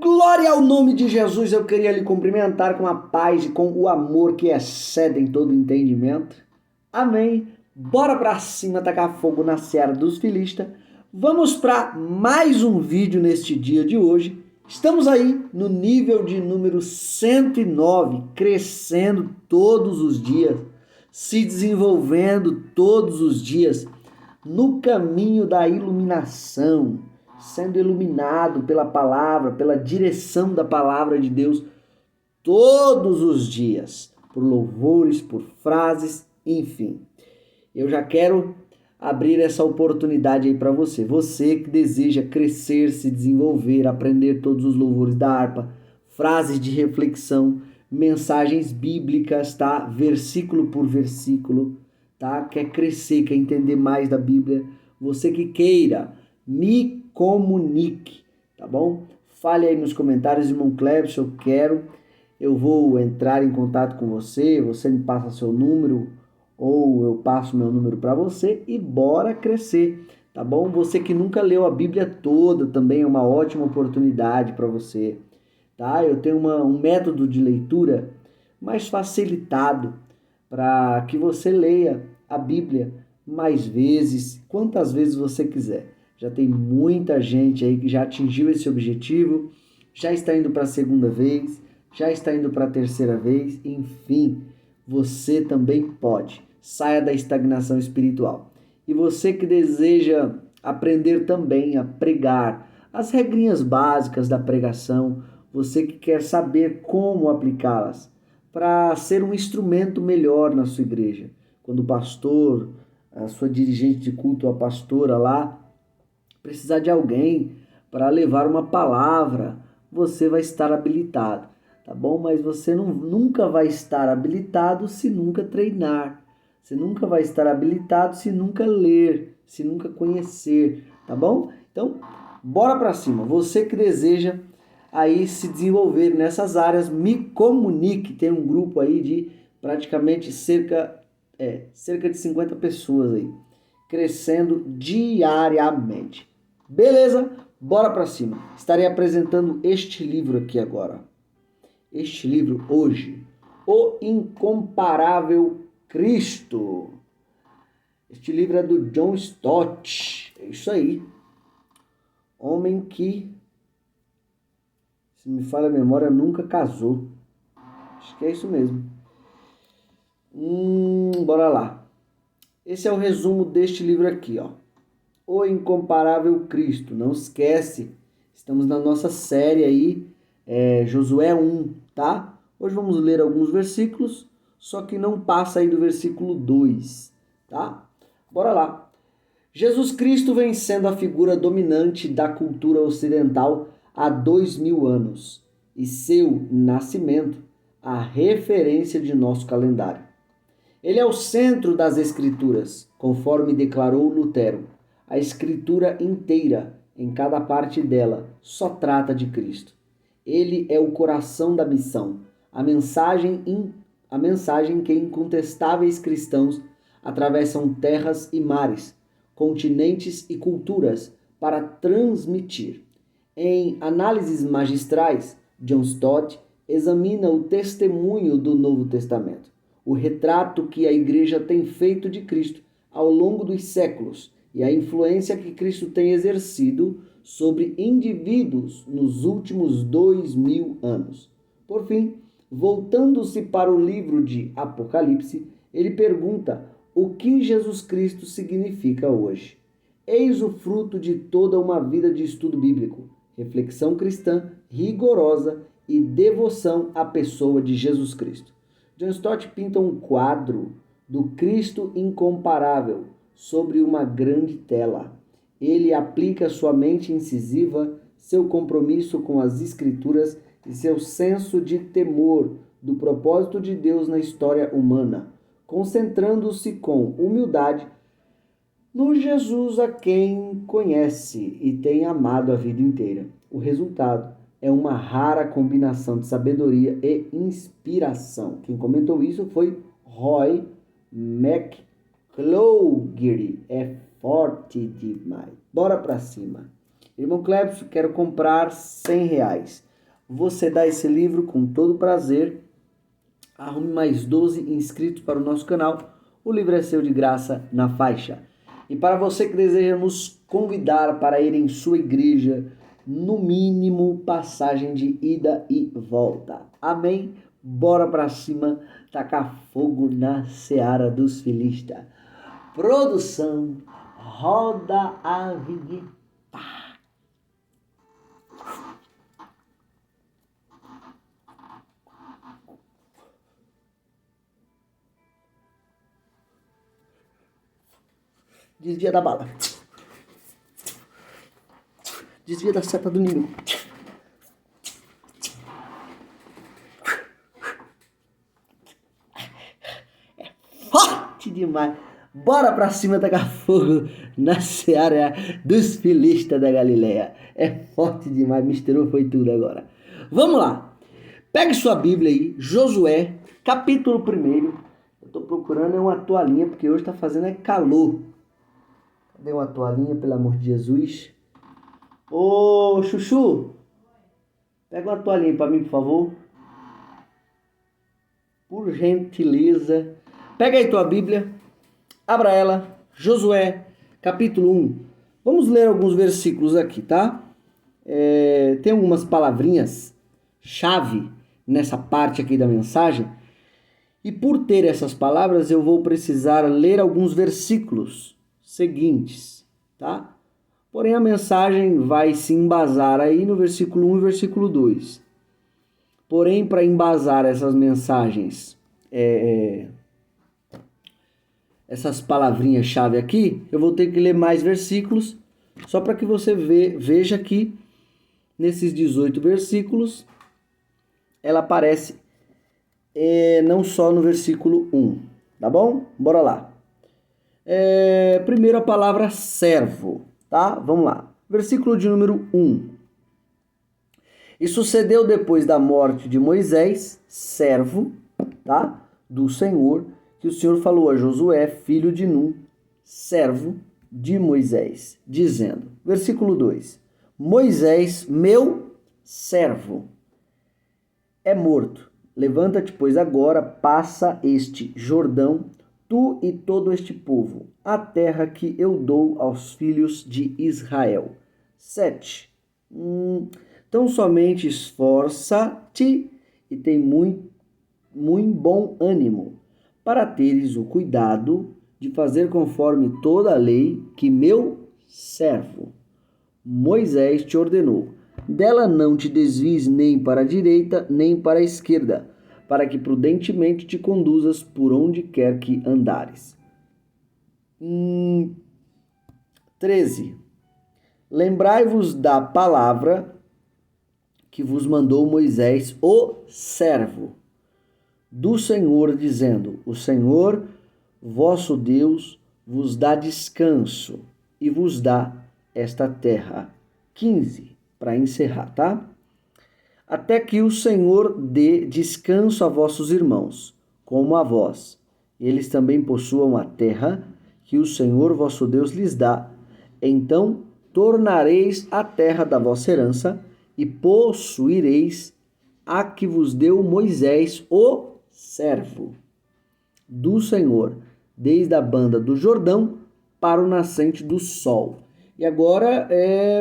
Glória ao nome de Jesus, eu queria lhe cumprimentar com a paz e com o amor que excedem todo entendimento. Amém. Bora pra cima tacar fogo na seara dos filistas. Vamos para mais um vídeo neste dia de hoje. Estamos aí no nível de número 109, crescendo todos os dias, se desenvolvendo todos os dias no caminho da iluminação, sendo iluminado pela palavra, pela direção da palavra de Deus todos os dias, por louvores, por frases, enfim. Eu já quero abrir essa oportunidade aí para você. Você que deseja crescer, se desenvolver, aprender todos os louvores da harpa, frases de reflexão, mensagens bíblicas, tá? Versículo por versículo, tá? Quer crescer, quer entender mais da Bíblia. Você que queira, me comunique, tá bom? Fale aí nos comentários, irmão Clebson, eu vou entrar em contato com você, você me passa seu número ou eu passo meu número para você e bora crescer, tá bom? Você que nunca leu a Bíblia toda também é uma ótima oportunidade para você, tá? Eu tenho um método de leitura mais facilitado para que você leia a Bíblia mais vezes, quantas vezes você quiser. Já tem muita gente aí que já atingiu esse objetivo, já está indo para a segunda vez, já está indo para a terceira vez, enfim, você também pode. Saia da estagnação espiritual. E você que deseja aprender também a pregar, as regrinhas básicas da pregação, você que quer saber como aplicá-las para ser um instrumento melhor na sua igreja. Quando o pastor, a sua dirigente de culto, a pastora lá, precisar de alguém para levar uma palavra, você vai estar habilitado, tá bom? Mas você nunca vai estar habilitado se nunca treinar. Você nunca vai estar habilitado se nunca ler, se nunca conhecer, tá bom? Então, bora para cima. Você que deseja aí se desenvolver nessas áreas, me comunique. Tem um grupo aí de praticamente cerca de 50 pessoas aí, crescendo diariamente. Beleza? Bora para cima. Estarei apresentando este livro aqui agora. Este livro hoje, O Incomparável Cristo. Este livro é do John Stott. É isso aí. Homem que, se me falha a memória, nunca casou. Acho que é isso mesmo. Bora lá. Esse é o resumo deste livro aqui, ó. O Incomparável Cristo. Não esquece, estamos na nossa série aí, Josué 1, tá? Hoje vamos ler alguns versículos, só que não passa aí do versículo 2, tá? Bora lá. Jesus Cristo vem sendo a figura dominante da cultura ocidental há 2000 anos e seu nascimento a referência de nosso calendário. Ele é o centro das Escrituras, conforme declarou Lutero. A Escritura inteira, em cada parte dela, só trata de Cristo. Ele é o coração da missão, a mensagem que incontestáveis cristãos atravessam terras e mares, continentes e culturas para transmitir. Em análises magistrais, John Stott examina o testemunho do Novo Testamento, o retrato que a Igreja tem feito de Cristo ao longo dos séculos e a influência que Cristo tem exercido sobre indivíduos nos últimos 2000 anos. Por fim, voltando-se para o livro de Apocalipse, ele pergunta o que Jesus Cristo significa hoje. Eis o fruto de toda uma vida de estudo bíblico, reflexão cristã rigorosa e devoção à pessoa de Jesus Cristo. John Stott pinta um quadro do Cristo incomparável sobre uma grande tela. Ele aplica sua mente incisiva, seu compromisso com as Escrituras e seu senso de temor do propósito de Deus na história humana, concentrando-se com humildade no Jesus a quem conhece e tem amado a vida inteira. O resultado é uma rara combinação de sabedoria e inspiração. Quem comentou isso foi Roy McCloughery. É forte demais. Bora pra cima. Irmão Clebson, quero comprar R$100. você dá esse livro com todo prazer. Arrume mais 12 inscritos para o nosso canal. O livro é seu de graça na faixa. E para você que deseja nos convidar para ir em sua igreja, no mínimo passagem de ida e volta. Amém? Bora pra cima, tacar fogo na seara dos filistas. Produção, roda a vinheta. Desvia da bala. Desvia da seta do inimigo. É forte demais. Bora pra cima tacar fogo na seara dos filistas da Galileia. É forte demais. Misturou foi tudo agora. Vamos lá. Pegue sua Bíblia aí. Josué, capítulo 1. Eu tô procurando uma toalhinha porque hoje tá fazendo calor. Cadê uma toalhinha, pelo amor de Jesus? Ô, Chuchu, pega uma toalhinha pra mim, por favor. Por gentileza. Pega aí tua Bíblia, abra ela, Josué, capítulo 1. Vamos ler alguns versículos aqui, tá? Tem algumas palavrinhas chave nessa parte aqui da mensagem. E por ter essas palavras, eu vou precisar ler alguns versículos seguintes, tá? Porém, a mensagem vai se embasar aí no versículo 1 e versículo 2. Porém, para embasar essas mensagens, essas palavrinhas-chave aqui, eu vou ter que ler mais versículos, só para que você veja que nesses 18 versículos, ela aparece não só no versículo 1, tá bom? Bora lá. Primeiro a palavra servo, tá? Vamos lá. Versículo de número 1. E sucedeu depois da morte de Moisés, servo, tá? Do Senhor, que o Senhor falou a Josué, filho de Num, servo de Moisés, dizendo, versículo 2, Moisés, meu servo, é morto. Levanta-te, pois, agora, passa este Jordão, tu e todo este povo, a terra que eu dou aos filhos de Israel. 7. Então somente esforça-te e tem muito bom ânimo, para teres o cuidado de fazer conforme toda a lei que meu servo Moisés te ordenou. Dela não te desvies nem para a direita, nem para a esquerda, para que prudentemente te conduzas por onde quer que andares. 13. Lembrai-vos da palavra que vos mandou Moisés, o servo do Senhor, dizendo, o Senhor, vosso Deus, vos dá descanso e vos dá esta terra. 15, para encerrar, tá? Até que o Senhor dê descanso a vossos irmãos, como a vós. Eles também possuam a terra que o Senhor vosso Deus lhes dá. Então tornareis a terra da vossa herança e possuireis a que vos deu Moisés, o servo do Senhor, desde a banda do Jordão para o nascente do sol. E agora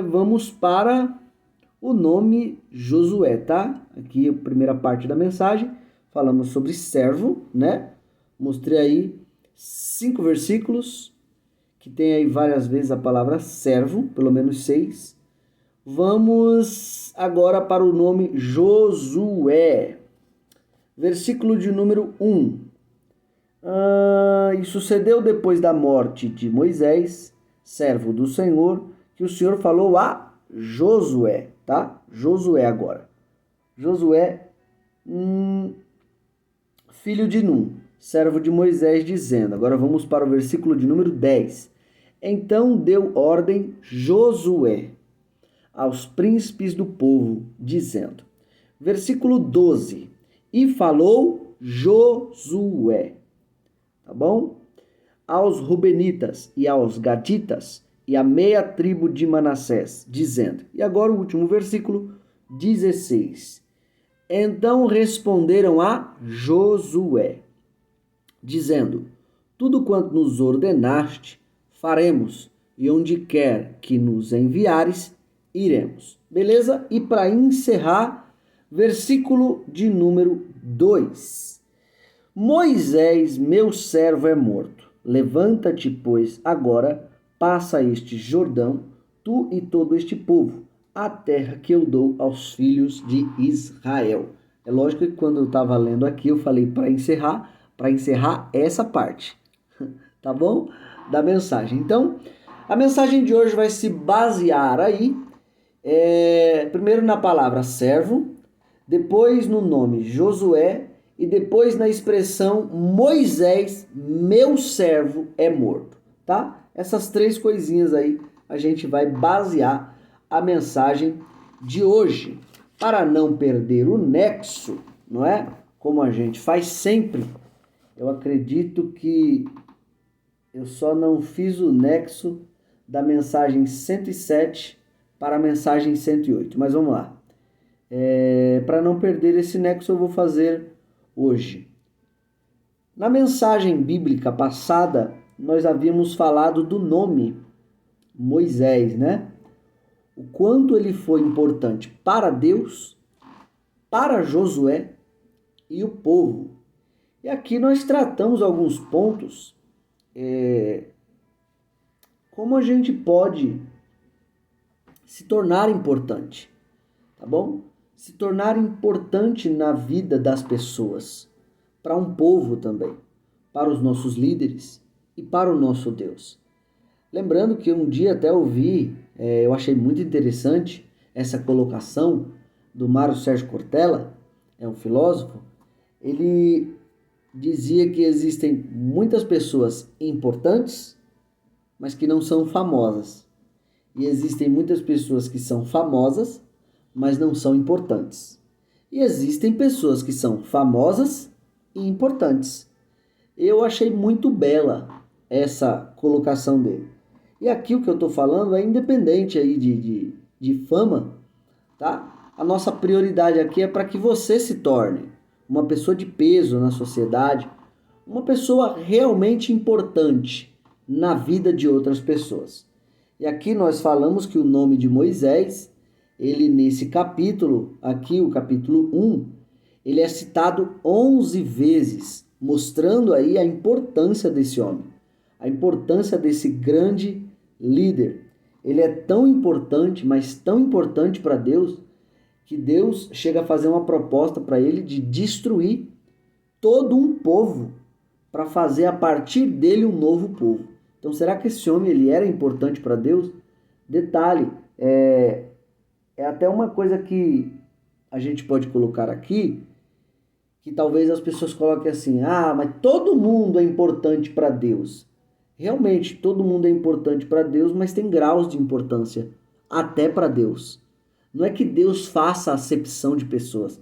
vamos para o nome Josué, tá? Aqui a primeira parte da mensagem, falamos sobre servo, né? Mostrei aí 5 versículos, que tem aí várias vezes a palavra servo, pelo menos 6. Vamos agora para o nome Josué. Versículo de número 1. E sucedeu depois da morte de Moisés, servo do Senhor, que o Senhor falou a Josué, tá? Josué agora. Josué, filho de Num, servo de Moisés, dizendo. Agora vamos para o versículo de número 10. Então deu ordem Josué aos príncipes do povo, dizendo. Versículo 12. E falou Josué, tá bom? Aos Rubenitas e aos Gaditas e a meia tribo de Manassés, dizendo. E agora o último versículo, 16. Então responderam a Josué, dizendo: tudo quanto nos ordenaste, faremos, e onde quer que nos enviares, iremos. Beleza? E para encerrar, versículo de número 2. Moisés, meu servo, é morto. Levanta-te, pois, agora, passa este Jordão, tu e todo este povo, a terra que eu dou aos filhos de Israel. É lógico que quando eu estava lendo aqui, eu falei para encerrar essa parte, tá bom? Da mensagem. Então, a mensagem de hoje vai se basear aí, primeiro na palavra servo, depois no nome Josué e depois na expressão Moisés, meu servo, é morto, tá? Essas três coisinhas aí a gente vai basear a mensagem de hoje. Para não perder o nexo, não é? Como a gente faz sempre, eu acredito que eu só não fiz o nexo da mensagem 107 para a mensagem 108. Mas vamos lá. Para não perder esse nexo, eu vou fazer hoje. Na mensagem bíblica passada, nós havíamos falado do nome Moisés, né? O quanto ele foi importante para Deus, para Josué e o povo. E aqui nós tratamos alguns pontos, como a gente pode se tornar importante, tá bom? Se tornar importante na vida das pessoas, para um povo também, para os nossos líderes e para o nosso Deus. Lembrando que um dia até ouvi, eu achei muito interessante essa colocação do Mário Sérgio Cortella, é um filósofo. Ele dizia que existem muitas pessoas importantes, mas que não são famosas. E existem muitas pessoas que são famosas, mas não são importantes. E existem pessoas que são famosas e importantes. Eu achei muito bela essa colocação dele. E aqui o que eu estou falando é independente aí de fama, tá? A nossa prioridade aqui é para que você se torne uma pessoa de peso na sociedade, uma pessoa realmente importante na vida de outras pessoas. E aqui nós falamos que o nome de Moisés, ele nesse capítulo, aqui o capítulo 1, ele é citado 11 vezes, mostrando aí a importância desse homem, a importância desse grande líder. Ele é tão importante, mas tão importante para Deus, que Deus chega a fazer uma proposta para ele de destruir todo um povo para fazer a partir dele um novo povo. Então, será que esse homem ele era importante para Deus? Detalhe, é até uma coisa que a gente pode colocar aqui, que talvez as pessoas coloquem assim: ah, mas todo mundo é importante para Deus. Realmente, todo mundo é importante para Deus, mas tem graus de importância até para Deus. Não é que Deus faça acepção de pessoas,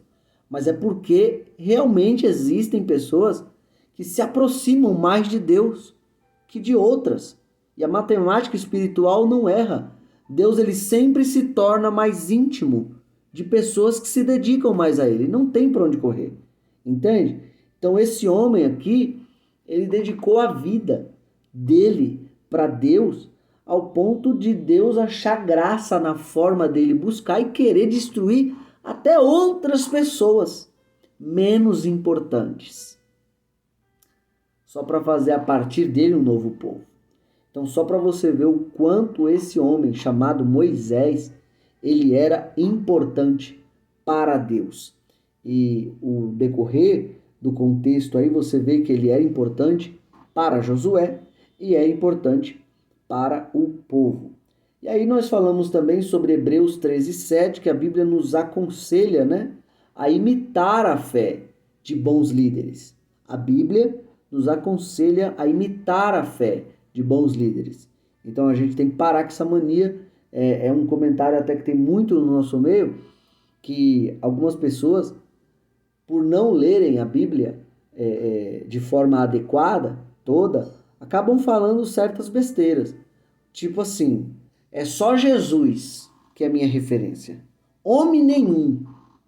mas é porque realmente existem pessoas que se aproximam mais de Deus que de outras. E a matemática espiritual não erra. Deus ele sempre se torna mais íntimo de pessoas que se dedicam mais a ele. Não tem para onde correr. Entende? Então esse homem aqui, ele dedicou a vida dele para Deus, ao ponto de Deus achar graça na forma dele buscar e querer destruir até outras pessoas menos importantes, só para fazer a partir dele um novo povo. Então, só para você ver o quanto esse homem chamado Moisés, ele era importante para Deus. E o decorrer do contexto aí, você vê que ele era importante para Josué e é importante para o povo. E aí nós falamos também sobre Hebreus 13:7, que a Bíblia nos aconselha, né, a imitar a fé de bons líderes. A Bíblia nos aconselha a imitar a fé de bons líderes. Então a gente tem que parar com essa mania. É um comentário até que tem muito no nosso meio, que algumas pessoas, por não lerem a Bíblia de forma adequada, toda, acabam falando certas besteiras. Tipo assim, é só Jesus que é minha referência. Homem nenhum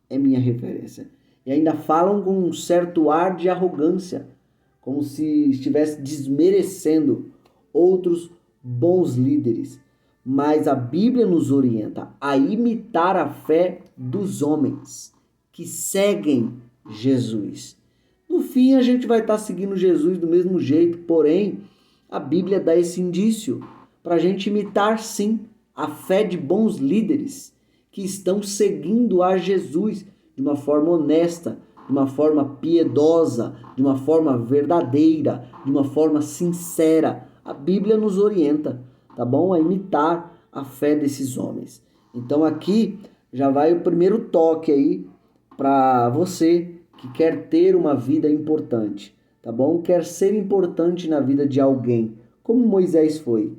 é minha referência. E ainda falam com um certo ar de arrogância, como se estivesse desmerecendo outros bons líderes. Mas a Bíblia nos orienta a imitar a fé dos homens que seguem Jesus. No fim, a gente vai estar seguindo Jesus do mesmo jeito, porém, a Bíblia dá esse indício para a gente imitar, sim, a fé de bons líderes que estão seguindo a Jesus de uma forma honesta, de uma forma piedosa, de uma forma verdadeira, de uma forma sincera. A Bíblia nos orienta, tá bom? A imitar a fé desses homens. Então aqui já vai o primeiro toque aí para você que quer ter uma vida importante, tá bom? Quer ser importante na vida de alguém, como Moisés foi.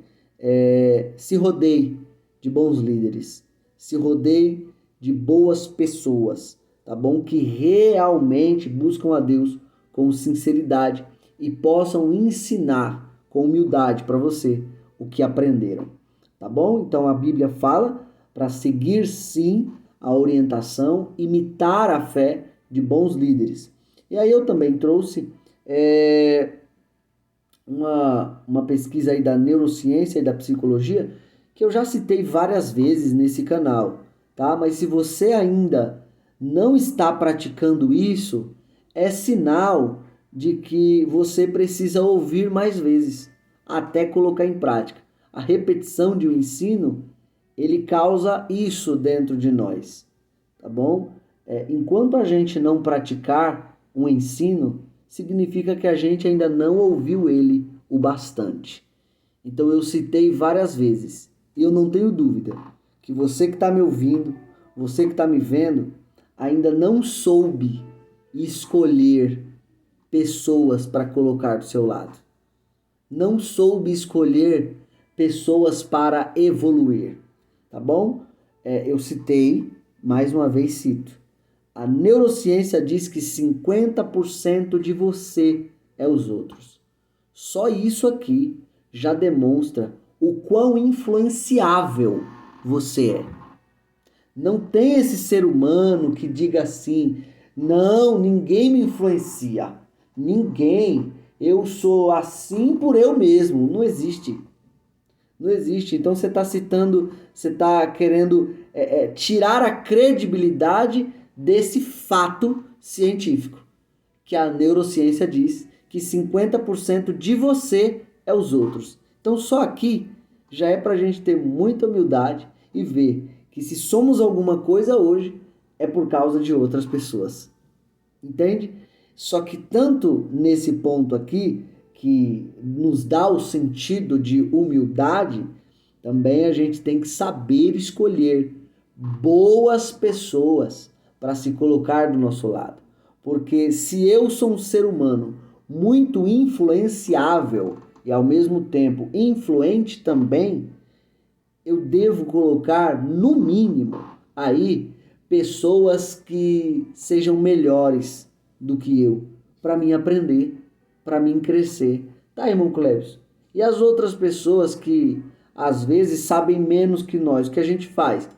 Se rodeie de bons líderes, se rodeie de boas pessoas, tá bom? Que realmente buscam a Deus com sinceridade e possam ensinar com humildade para você o que aprenderam, tá bom? Então a Bíblia fala para seguir sim a orientação, imitar a fé de bons líderes. E aí eu também trouxe uma pesquisa aí da neurociência e da psicologia que eu já citei várias vezes nesse canal, tá? Mas se você ainda não está praticando isso, é sinal de que você precisa ouvir mais vezes até colocar em prática. A repetição de um ensino, ele causa isso dentro de nós, tá bom? Enquanto a gente não praticar um ensino, significa que a gente ainda não ouviu ele o bastante. Então eu citei várias vezes, e eu não tenho dúvida que você que está me ouvindo, você que está me vendo, ainda não soube escolher pessoas para colocar do seu lado. Não soube escolher pessoas para evoluir, tá bom? Eu citei, mais uma vez cito, a neurociência diz que 50% de você é os outros. Só isso aqui já demonstra o quão influenciável você é. Não tem esse ser humano que diga assim, não, ninguém me influencia. Ninguém. Eu sou assim por eu mesmo. Não existe. Não existe. Então você está citando, você está querendo tirar a credibilidade desse fato científico, que a neurociência diz que 50% de você é os outros. Então só aqui já é para a gente ter muita humildade e ver que se somos alguma coisa hoje é por causa de outras pessoas. Entende? Só que tanto nesse ponto aqui, que nos dá o sentido de humildade, também a gente tem que saber escolher boas pessoas para se colocar do nosso lado. Porque se eu sou um ser humano muito influenciável e ao mesmo tempo influente também, eu devo colocar no mínimo aí pessoas que sejam melhores do que eu, para mim aprender, para mim crescer. Tá, irmão Cleves? E as outras pessoas que às vezes sabem menos que nós, o que a gente faz?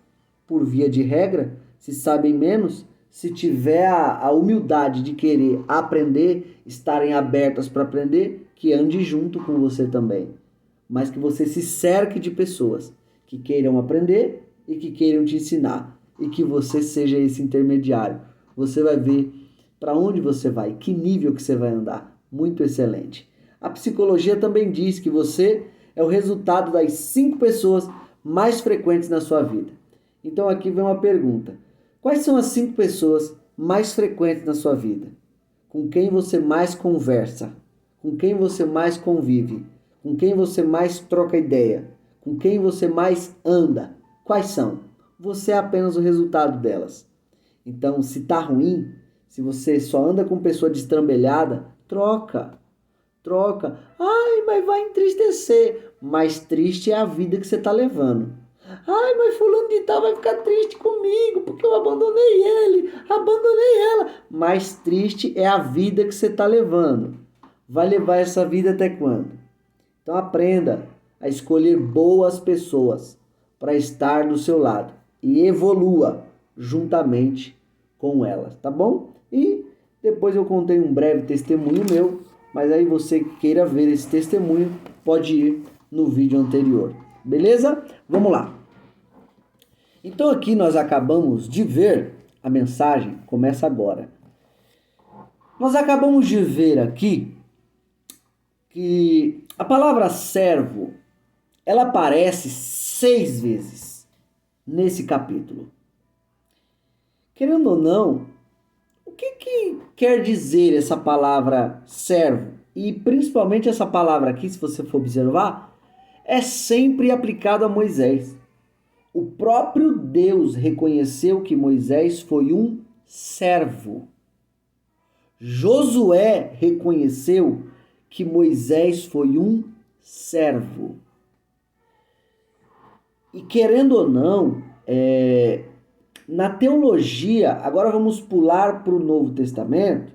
Por via de regra, se sabem menos, se tiver a humildade de querer aprender, estarem abertas para aprender, que ande junto com você também. Mas que você se cerque de pessoas que queiram aprender e que queiram te ensinar. E que você seja esse intermediário. Você vai ver para onde você vai, que nível que você vai andar. Muito excelente. A psicologia também diz que você é o resultado das 5 pessoas mais frequentes na sua vida. Então aqui vem uma pergunta. Quais são as 5 pessoas mais frequentes na sua vida? Com quem você mais conversa? Com quem você mais convive? Com quem você mais troca ideia? Com quem você mais anda? Quais são? Você é apenas o resultado delas. Então, se tá ruim, se você só anda com pessoa destrambelhada, troca. Ai, mas vai entristecer. Mais triste é a vida que você tá levando. Ai, mas fulano de tal vai ficar triste comigo porque eu abandonei ele, abandonei ela. Mais triste é a vida que você está levando. Vai levar essa vida até quando? Então aprenda a escolher boas pessoas para estar do seu lado e evolua juntamente com elas, tá bom? E depois eu contei um breve testemunho meu, mas aí você queira ver esse testemunho, pode ir no vídeo anterior, beleza? Vamos lá. Então aqui nós acabamos de ver, a mensagem começa agora. Nós acabamos de ver aqui que a palavra servo, ela aparece 6 vezes nesse capítulo. Querendo ou não, o que quer dizer essa palavra servo? E principalmente essa palavra aqui, se você for observar, é sempre aplicada a Moisés. O próprio Deus reconheceu que Moisés foi um servo. Josué reconheceu que Moisés foi um servo. E querendo ou não, na teologia, agora vamos pular para o Novo Testamento,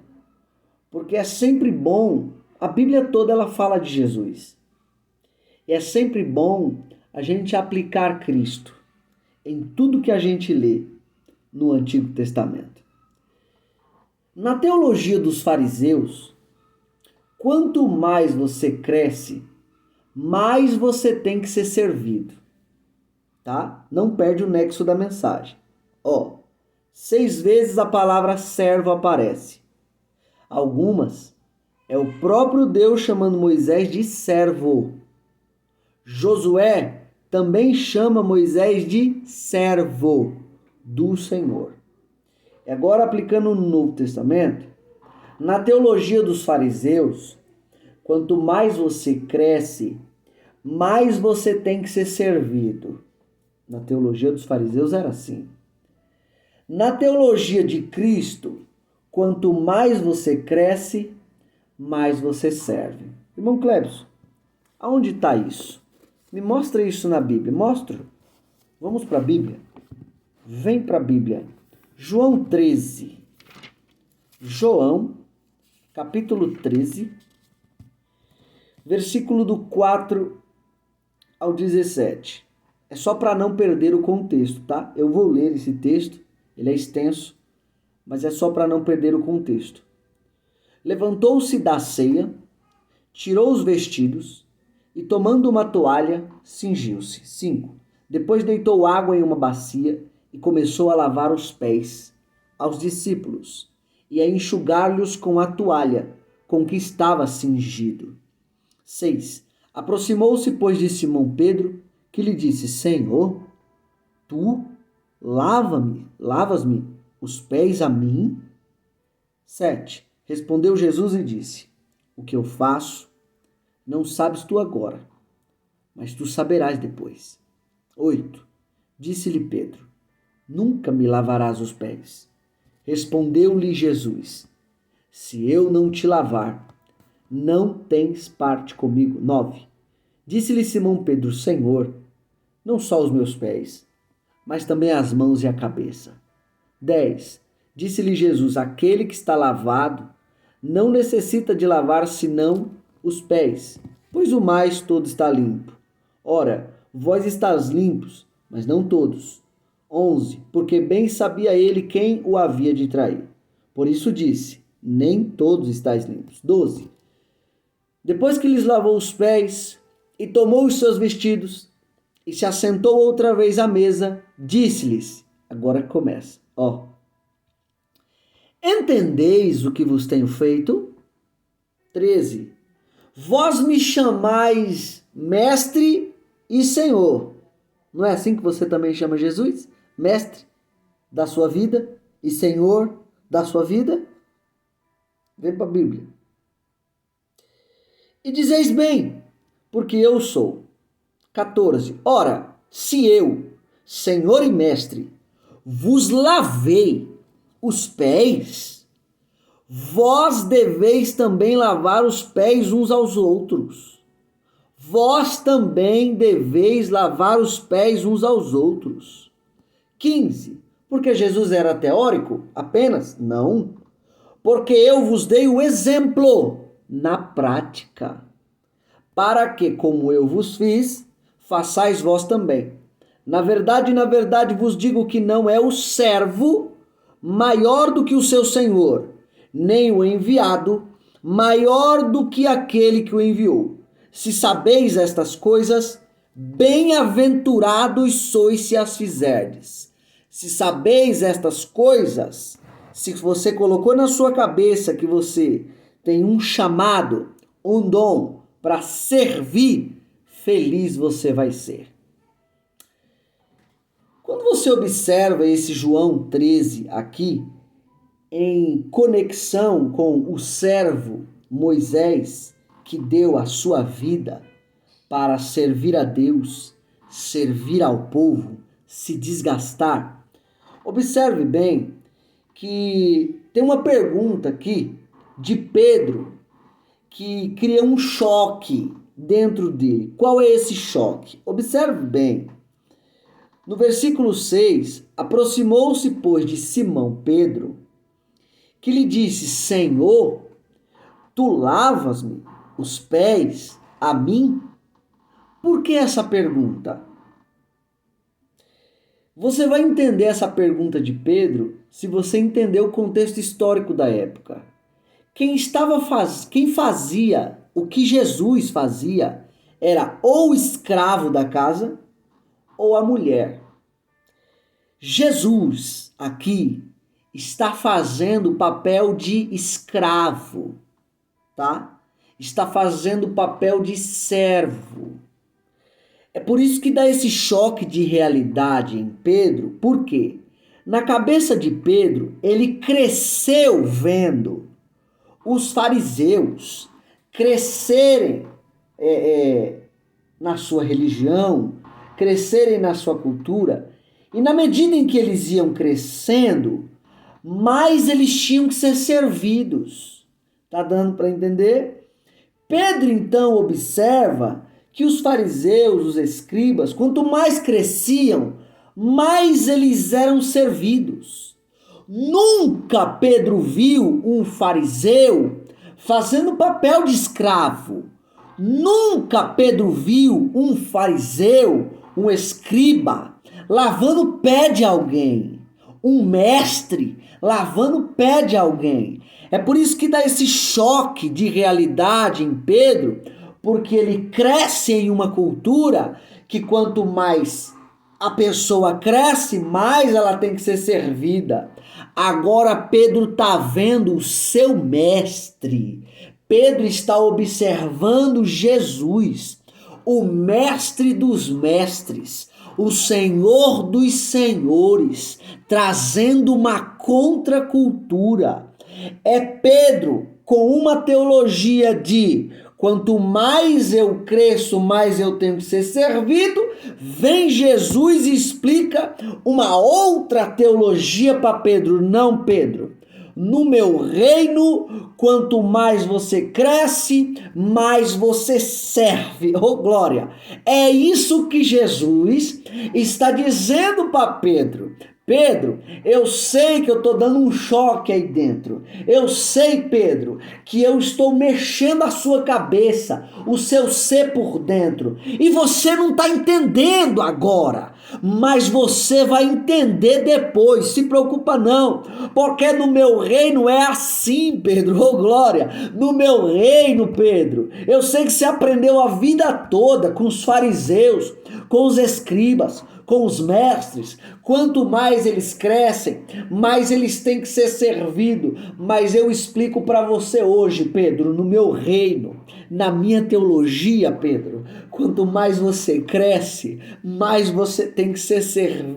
porque é sempre bom, a Bíblia toda ela fala de Jesus. E é sempre bom a gente aplicar Cristo em tudo que a gente lê no Antigo Testamento. Na teologia dos fariseus, quanto mais você cresce, mais você tem que ser servido. Tá? Não perde o nexo da mensagem. 6 vezes a palavra servo aparece. Algumas é o próprio Deus chamando Moisés de servo. Josué também chama Moisés de servo do Senhor. E agora aplicando no Novo Testamento, na teologia dos fariseus, quanto mais você cresce, mais você tem que ser servido. Na teologia dos fariseus era assim. Na teologia de Cristo, quanto mais você cresce, mais você serve. Irmão Clébio, aonde está isso? Me mostra isso na Bíblia. Mostro. Vamos para a Bíblia. Vem para a Bíblia. João 13. João, capítulo 13, versículo do 4 ao 17. É só para não perder o contexto, tá? Eu vou ler esse texto, ele é extenso, mas é só para não perder o contexto. Levantou-se da ceia, tirou os vestidos e, tomando uma toalha, cingiu-se. 5. Depois deitou água em uma bacia e começou a lavar os pés aos discípulos e a enxugar-lhes com a toalha com que estava cingido. 6. Aproximou-se, pois, de Simão Pedro, que lhe disse: Senhor, tu lavas-me os pés a mim? 7. Respondeu Jesus e disse: O que eu faço, não sabes tu agora, mas tu saberás depois. 8. Disse-lhe Pedro: Nunca me lavarás os pés. Respondeu-lhe Jesus: Se eu não te lavar, não tens parte comigo. 9. Disse-lhe Simão Pedro: Senhor, não só os meus pés, mas também as mãos e a cabeça. 10. Disse-lhe Jesus: Aquele que está lavado não necessita de lavar senão os pés, pois o mais todo está limpo. Ora, vós estáis limpos, mas não todos. 11. Porque bem sabia ele quem o havia de trair. Por isso disse: Nem todos estáis limpos. 12. Depois que lhes lavou os pés e tomou os seus vestidos e se assentou outra vez à mesa, disse-lhes, agora começa, entendeis o que vos tenho feito? 13. Vós me chamais mestre e senhor. Não é assim que você também chama Jesus? Mestre da sua vida e senhor da sua vida? Vem para a Bíblia. E dizeis bem, porque eu sou. 14. Ora, se eu, Senhor e Mestre, vos lavei os pés, vós deveis também lavar os pés uns aos outros. Vós também deveis lavar os pés uns aos outros. 15. Porque Jesus era teórico apenas? Não. Porque eu vos dei o exemplo na prática, para que, como eu vos fiz, façais vós também. Na verdade vos digo que não é o servo maior do que o seu senhor, nem o enviado maior do que aquele que o enviou. Se sabeis estas coisas, bem-aventurados sois se as fizerdes. Se sabeis estas coisas, se você colocou na sua cabeça que você tem um chamado, um dom para servir, feliz você vai ser. Quando você observa esse João 13 aqui, em conexão com o servo Moisés, que deu a sua vida para servir a Deus, servir ao povo, se desgastar, observe bem que tem uma pergunta aqui de Pedro que cria um choque dentro dele. Qual é esse choque? Observe bem. No versículo 6, aproximou-se, pois, de Simão Pedro, que lhe disse: Senhor, tu lavas-me os pés a mim? Por que essa pergunta? Você vai entender essa pergunta de Pedro se você entender o contexto histórico da época. Quem fazia o que Jesus fazia era ou o escravo da casa ou a mulher. Jesus aqui está fazendo o papel de escravo, tá? Está fazendo o papel de servo. É por isso que dá esse choque de realidade em Pedro. Por quê? Na cabeça de Pedro, ele cresceu vendo os fariseus crescerem na sua religião, crescerem na sua cultura, e na medida em que eles iam crescendo, mais eles tinham que ser servidos. Tá dando para entender? Pedro então observa que os fariseus, os escribas, quanto mais cresciam, mais eles eram servidos. Nunca Pedro viu um fariseu fazendo papel de escravo. Nunca Pedro viu um fariseu, um escriba, lavando o pé de alguém. Um mestre lavando o pé de alguém. É por isso que dá esse choque de realidade em Pedro, porque ele cresce em uma cultura que quanto mais a pessoa cresce, mais ela tem que ser servida. Agora Pedro está vendo o seu mestre. Pedro está observando Jesus, o mestre dos mestres, o Senhor dos senhores, trazendo uma contracultura. É Pedro com uma teologia de quanto mais eu cresço, mais eu tenho que ser servido. Vem Jesus e explica uma outra teologia para Pedro. Não, Pedro. No meu reino, quanto mais você cresce, mais você serve. Oh, glória! É isso que Jesus está dizendo para Pedro. Pedro, eu sei que eu estou dando um choque aí dentro. Eu sei, Pedro, que eu estou mexendo a sua cabeça, o seu ser por dentro. E você não está entendendo agora, mas você vai entender depois. Se preocupa não, porque no meu reino é assim, Pedro. Oh, glória! No meu reino, Pedro, eu sei que você aprendeu a vida toda com os fariseus, com os escribas, com os mestres. Quanto mais eles crescem, mais eles têm que ser servidos. Mas eu explico para você hoje, Pedro, no meu reino, na minha teologia, Pedro, quanto mais você cresce, mais você tem que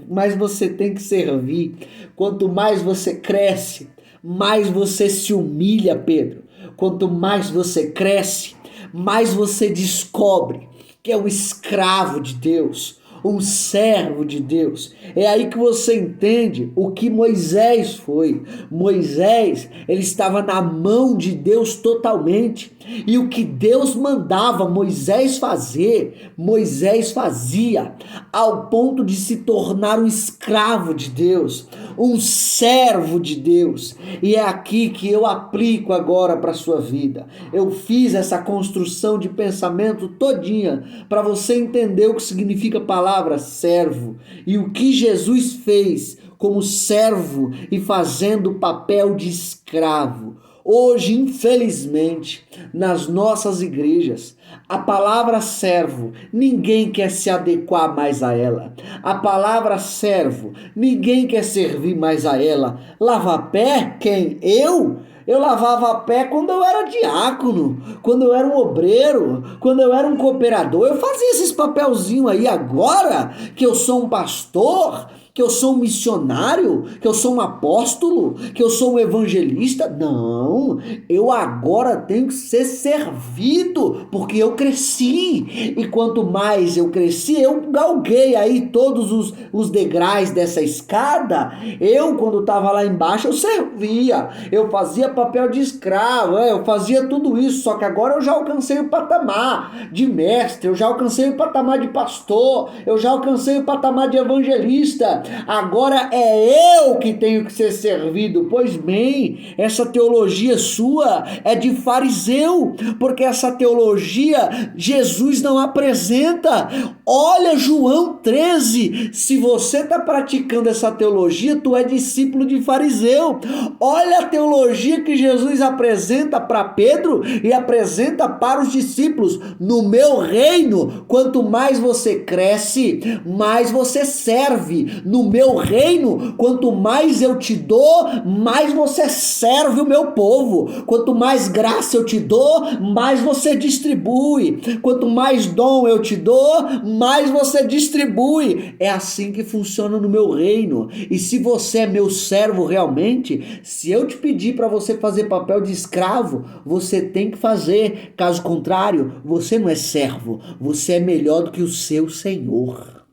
mais você tem que servir. Quanto mais você cresce, mais você se humilha, Pedro. Quanto mais você cresce, mais você descobre que é um escravo de Deus, um servo de Deus. É aí que você entende o que Moisés foi. Moisés, ele estava na mão de Deus totalmente. E o que Deus mandava Moisés fazer, Moisés fazia, ao ponto de se tornar um escravo de Deus, um servo de Deus. E é aqui que eu aplico agora para a sua vida. Eu fiz essa construção de pensamento todinha para você entender o que significa a palavra servo e o que Jesus fez como servo e fazendo o papel de escravo. Hoje, infelizmente, nas nossas igrejas, a palavra servo, ninguém quer se adequar mais a ela. A palavra servo, ninguém quer servir mais a ela. Lavar pé? Quem? Eu? Eu lavava pé quando eu era diácono, quando eu era um obreiro, quando eu era um cooperador. Eu fazia esses papelzinhos aí. Agora que eu sou um pastor, que eu sou um missionário, que eu sou um apóstolo, que eu sou um evangelista. Não, eu agora tenho que ser servido, porque eu cresci. E quanto mais eu cresci, eu galguei aí todos os degraus dessa escada. Eu, quando estava lá embaixo, eu servia, eu fazia papel de escravo, eu fazia tudo isso. Só que agora eu já alcancei o patamar de mestre, eu já alcancei o patamar de pastor, eu já alcancei o patamar de evangelista. Agora é eu que tenho que ser servido. Pois bem, essa teologia sua é de fariseu, porque essa teologia Jesus não apresenta. Olha João 13, se você está praticando essa teologia, tu é discípulo de fariseu. Olha a teologia que Jesus apresenta para Pedro e apresenta para os discípulos. No meu reino, quanto mais você cresce, mais você serve. No meu reino, quanto mais eu te dou, mais você serve o meu povo. Quanto mais graça eu te dou, mais você distribui. Quanto mais dom eu te dou, mais você distribui. É assim que funciona no meu reino. E se você é meu servo realmente, se eu te pedir para você fazer papel de escravo, você tem que fazer. Caso contrário, você não é servo. Você é melhor do que o seu Senhor.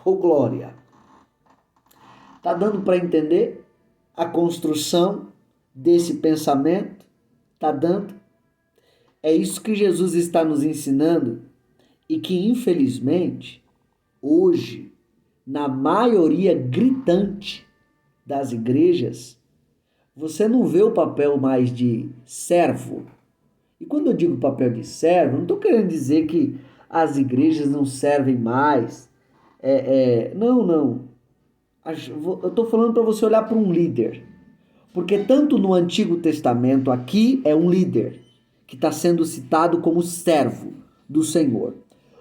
Ô glória! Tá dando para entender a construção desse pensamento? Tá dando? É isso que Jesus está nos ensinando e que, infelizmente, hoje, na maioria gritante das igrejas, você não vê o papel mais de servo. E quando eu digo papel de servo, não estou querendo dizer que as igrejas não servem mais. Não. Eu estou falando para você olhar para um líder. Porque tanto no Antigo Testamento, aqui é um líder que está sendo citado como servo do Senhor.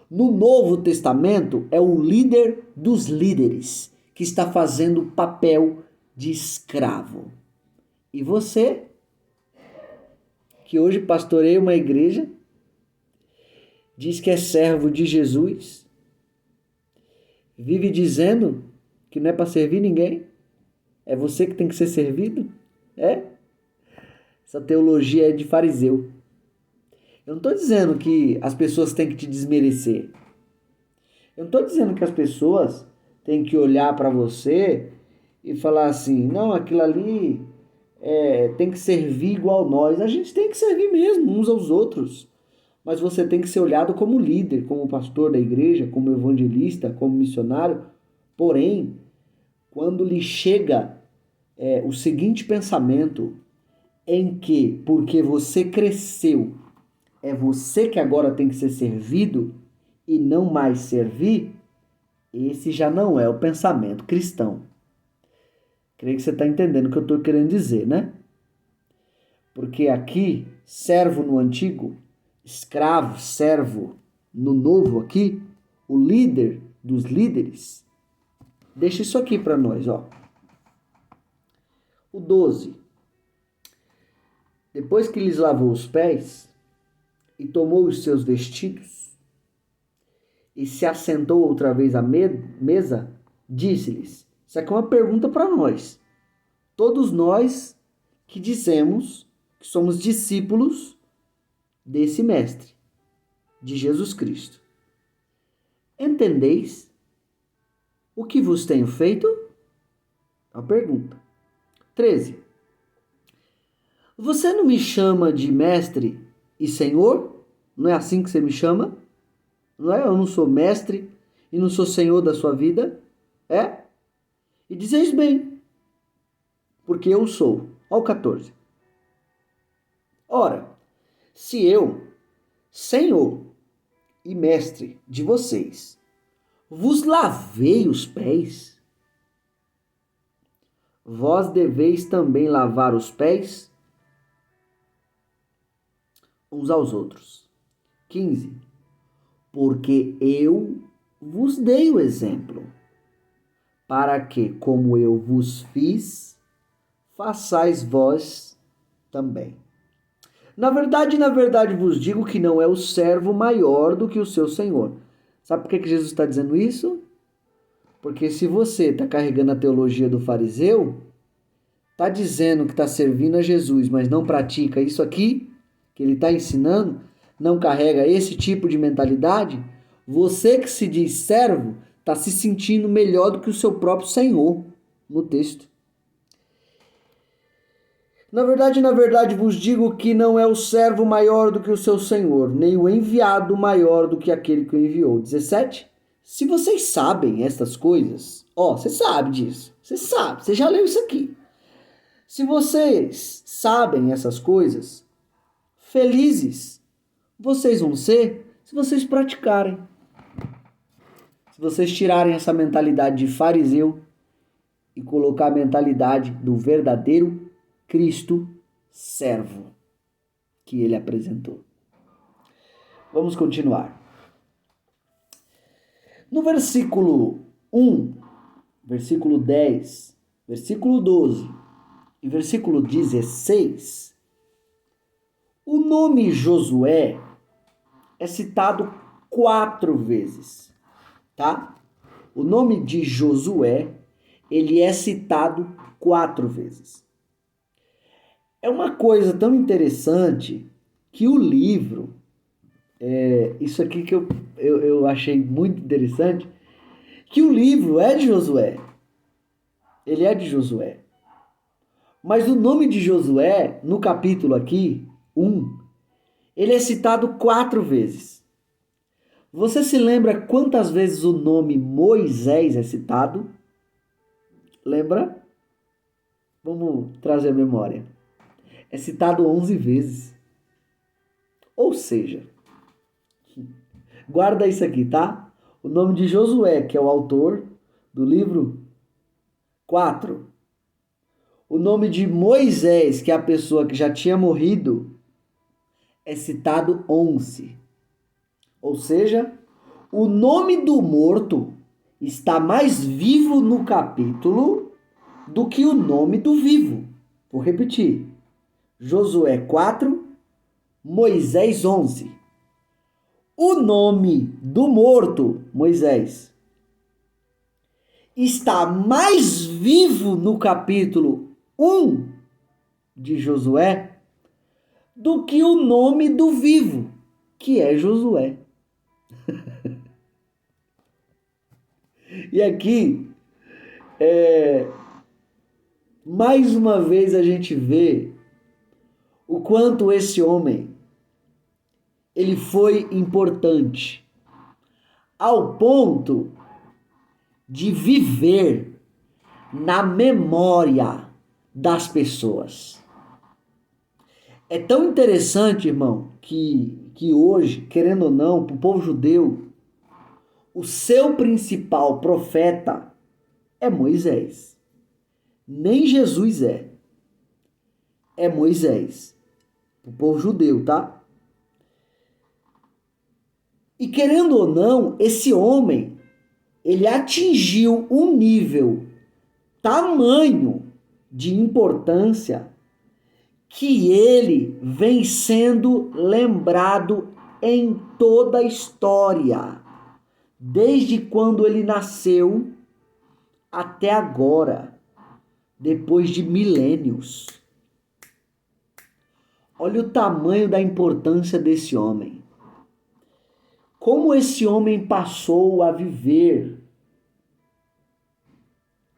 No Novo Testamento, é o líder dos líderes que está fazendo o papel de escravo. E você, que hoje pastoreia uma igreja, diz que é servo de Jesus, vive dizendo que não é para servir ninguém, é você que tem que ser servido? Essa teologia é de fariseu. Eu não estou dizendo que as pessoas têm que te desmerecer. Eu não estou dizendo que as pessoas têm que olhar para você e falar assim, não, aquilo ali tem que servir igual nós. A gente tem que servir mesmo uns aos outros. Mas você tem que ser olhado como líder, como pastor da igreja, como evangelista, como missionário. Porém, quando lhe chega o seguinte pensamento, em que, porque você cresceu, é você que agora tem que ser servido e não mais servir, esse já não é o pensamento cristão. Creio que você está entendendo o que eu estou querendo dizer, né? Porque aqui, servo no antigo, escravo, servo no novo aqui, o líder dos líderes. Deixa isso aqui para nós, ó. O 12. Depois que lhes lavou os pés e tomou os seus vestidos e se assentou outra vez à mesa, disse-lhes, isso aqui é uma pergunta para nós, todos nós que dizemos que somos discípulos desse mestre, de Jesus Cristo. Entendeis o que vos tenho feito? A pergunta. 13. Você não me chama de mestre e Senhor? Não é assim que você me chama? Não é? Eu não sou mestre e não sou Senhor da sua vida? É? E dizeis bem, porque eu sou. Olha o 14. Ora, se eu, Senhor e mestre de vocês, vos lavei os pés, vós deveis também lavar os pés uns aos outros. 15. Porque eu vos dei o exemplo, para que, como eu vos fiz, façais vós também. Na verdade vos digo que não é o servo maior do que o seu senhor. Sabe por que Jesus está dizendo isso? Porque se você está carregando a teologia do fariseu, está dizendo que está servindo a Jesus, mas não pratica isso aqui, que ele está ensinando, não carrega esse tipo de mentalidade, você que se diz servo, está se sentindo melhor do que o seu próprio Senhor, no texto. Na verdade vos digo que não é o servo maior do que o seu senhor, nem o enviado maior do que aquele que o enviou. 17. Se vocês sabem estas coisas, você sabe disso, você sabe, você já leu isso aqui. Se vocês sabem essas coisas, felizes vocês vão ser se vocês praticarem. Se vocês tirarem essa mentalidade de fariseu e colocar a mentalidade do verdadeiro Cristo servo que ele apresentou. Vamos continuar. No versículo 1, versículo 10, versículo 12 e versículo 16, o nome Josué é citado 4 vezes, tá? O nome de Josué, ele é citado 4 vezes. É uma coisa tão interessante que o livro, isso aqui que eu achei muito interessante, que o livro é de Josué. Ele é de Josué. Mas o nome de Josué, no capítulo aqui, 1, ele é citado 4 vezes. Você se lembra quantas vezes o nome Moisés é citado? Lembra? Vamos trazer a memória. É citado 11 vezes. Ou seja, guarda isso aqui, tá? O nome de Josué, que é o autor do livro, 4. O nome de Moisés, que é a pessoa que já tinha morrido, é citado 11. Ou seja, o nome do morto está mais vivo no capítulo do que o nome do vivo. Vou repetir. Josué 4, Moisés 11. O nome do morto, Moisés, está mais vivo no capítulo 1 de Josué do que o nome do vivo, que é Josué. E aqui, mais uma vez a gente vê o quanto esse homem, ele foi importante, ao ponto de viver na memória das pessoas. É tão interessante, irmão, que hoje, querendo ou não, para o povo judeu, o seu principal profeta é Moisés. Nem Jesus é. É Moisés. O povo judeu, tá? E querendo ou não, esse homem, ele atingiu um nível tamanho de importância que ele vem sendo lembrado em toda a história, desde quando ele nasceu até agora, depois de milênios. Olha o tamanho da importância desse homem. Como esse homem passou a viver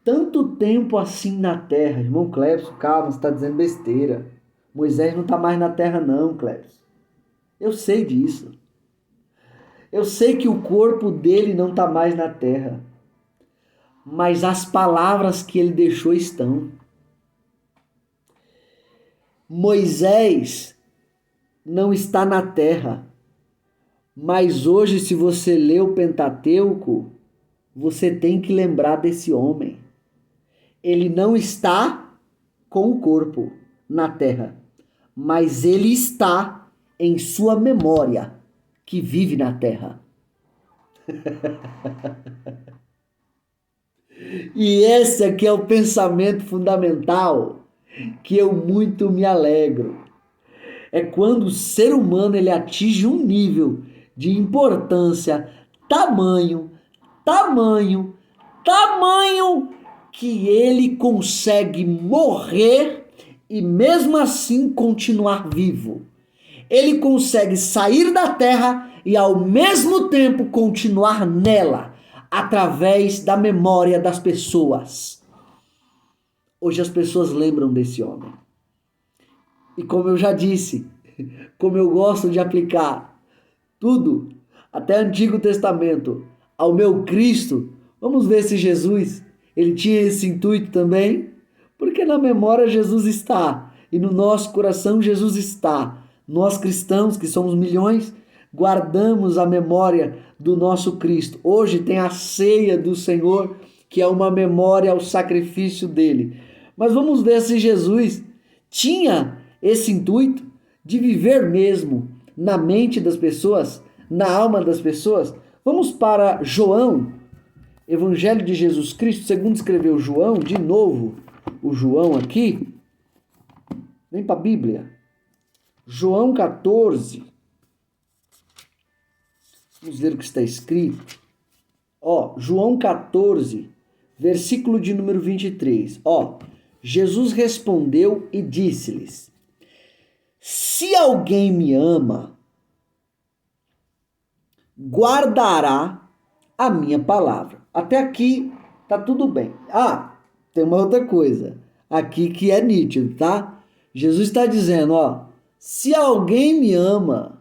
tanto tempo assim na terra. Irmão Clébson, calma, você está dizendo besteira. Moisés não está mais na terra não, Clébson. Eu sei disso. Eu sei que o corpo dele não está mais na terra, mas as palavras que ele deixou estão. Moisés não está na terra, mas hoje, se você lê o Pentateuco, você tem que lembrar desse homem. Ele não está com o corpo na terra, mas ele está em sua memória, que vive na terra. E esse aqui é o pensamento fundamental que eu muito me alegro. É quando o ser humano ele atinge um nível de importância, tamanho, que ele consegue morrer e mesmo assim continuar vivo. Ele consegue sair da terra e ao mesmo tempo continuar nela, através da memória das pessoas. Hoje as pessoas lembram desse homem. E como eu já disse, como eu gosto de aplicar tudo, até Antigo Testamento, ao meu Cristo, vamos ver se Jesus, ele tinha esse intuito também, porque na memória Jesus está, e no nosso coração Jesus está. Nós cristãos, que somos milhões, guardamos a memória do nosso Cristo. Hoje tem a ceia do Senhor, que é uma memória ao sacrifício dele. Mas vamos ver se Jesus tinha esse intuito de viver mesmo na mente das pessoas, na alma das pessoas. Vamos para João, Evangelho de Jesus Cristo, segundo escreveu João, de novo, o João aqui. Vem para a Bíblia. João 14. Vamos ver o que está escrito. João 14, versículo de número 23. Jesus respondeu e disse-lhes: se alguém me ama, guardará a minha palavra. Até aqui tá tudo bem. Tem uma outra coisa aqui que é nítido, tá? Jesus está dizendo, se alguém me ama,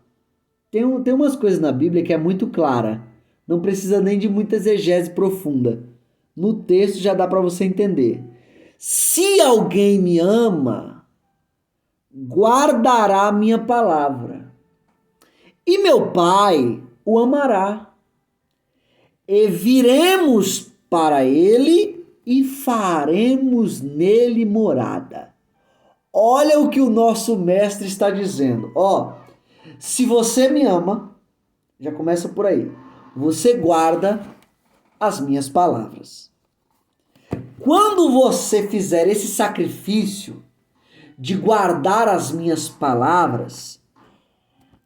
tem umas coisas na Bíblia que é muito clara. Não precisa nem de muita exegese profunda. No texto já dá para você entender. Se alguém me ama, guardará a minha palavra, e meu Pai o amará, e viremos para ele e faremos nele morada. Olha o que o nosso mestre está dizendo. Se você me ama, já começa por aí, você guarda as minhas palavras. Quando você fizer esse sacrifício de guardar as minhas palavras,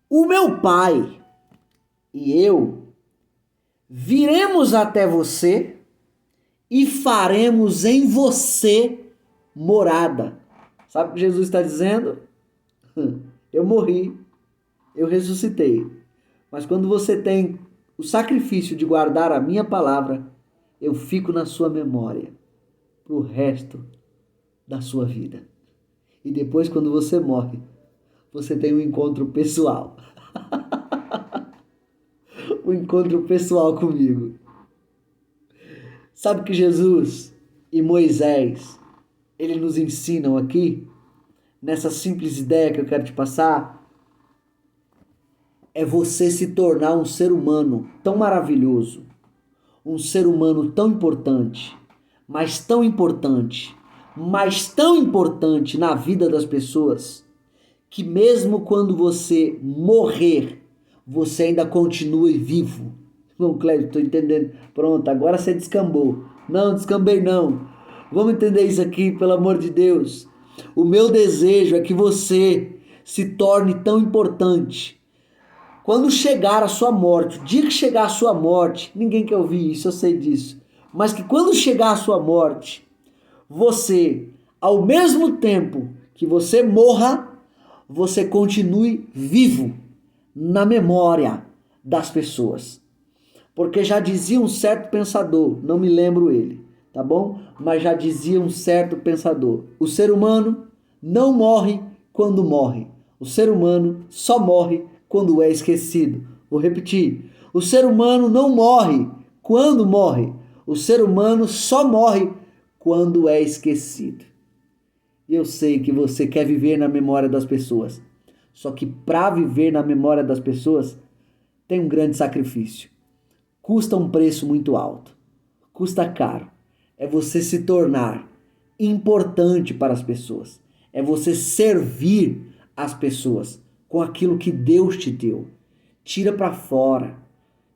o meu Pai e eu viremos até você e faremos em você morada. Sabe o que Jesus está dizendo? Eu morri, eu ressuscitei. Mas quando você tem o sacrifício de guardar a minha palavra, eu fico na sua memória pro resto da sua vida. E depois, quando você morre, você tem um encontro pessoal. Um encontro pessoal comigo. Sabe que Jesus e Moisés, eles nos ensinam aqui, nessa simples ideia que eu quero te passar, é você se tornar um ser humano tão maravilhoso, um ser humano tão importante, mas tão importante na vida das pessoas, que mesmo quando você morrer, você ainda continue vivo. Irmão Cléber, estou entendendo. Pronto, agora você descambou. Não, descambei não. Vamos entender isso aqui, pelo amor de Deus. O meu desejo é que você se torne tão importante. Quando chegar a sua morte, o dia que chegar a sua morte, ninguém quer ouvir isso, eu sei disso. Mas que quando chegar a sua morte, você, ao mesmo tempo que você morra, você continue vivo na memória das pessoas. Porque já dizia um certo pensador, não me lembro ele, tá bom? Mas já dizia um certo pensador: o ser humano não morre quando morre. O ser humano só morre quando é esquecido. Vou repetir. O ser humano não morre quando morre. O ser humano só morre quando é esquecido. E eu sei que você quer viver na memória das pessoas. Só que para viver na memória das pessoas tem um grande sacrifício. Custa um preço muito alto. Custa caro. É você se tornar importante para as pessoas. É você servir as pessoas com aquilo que Deus te deu. Tira para fora.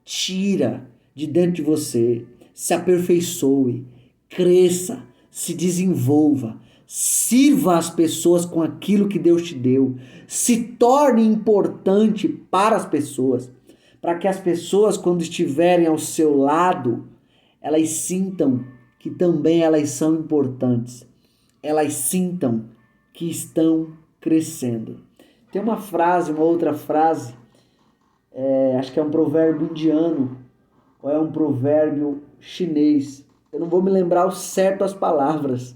Tira de dentro de você. Se aperfeiçoe. Cresça. Se desenvolva. Sirva as pessoas com aquilo que Deus te deu. Se torne importante para as pessoas. Para que as pessoas, quando estiverem ao seu lado, elas sintam que também elas são importantes. Elas sintam que estão crescendo. Tem uma frase, uma outra frase, acho que é um provérbio indiano, ou é um provérbio chinês. Eu não vou me lembrar ao certo as palavras.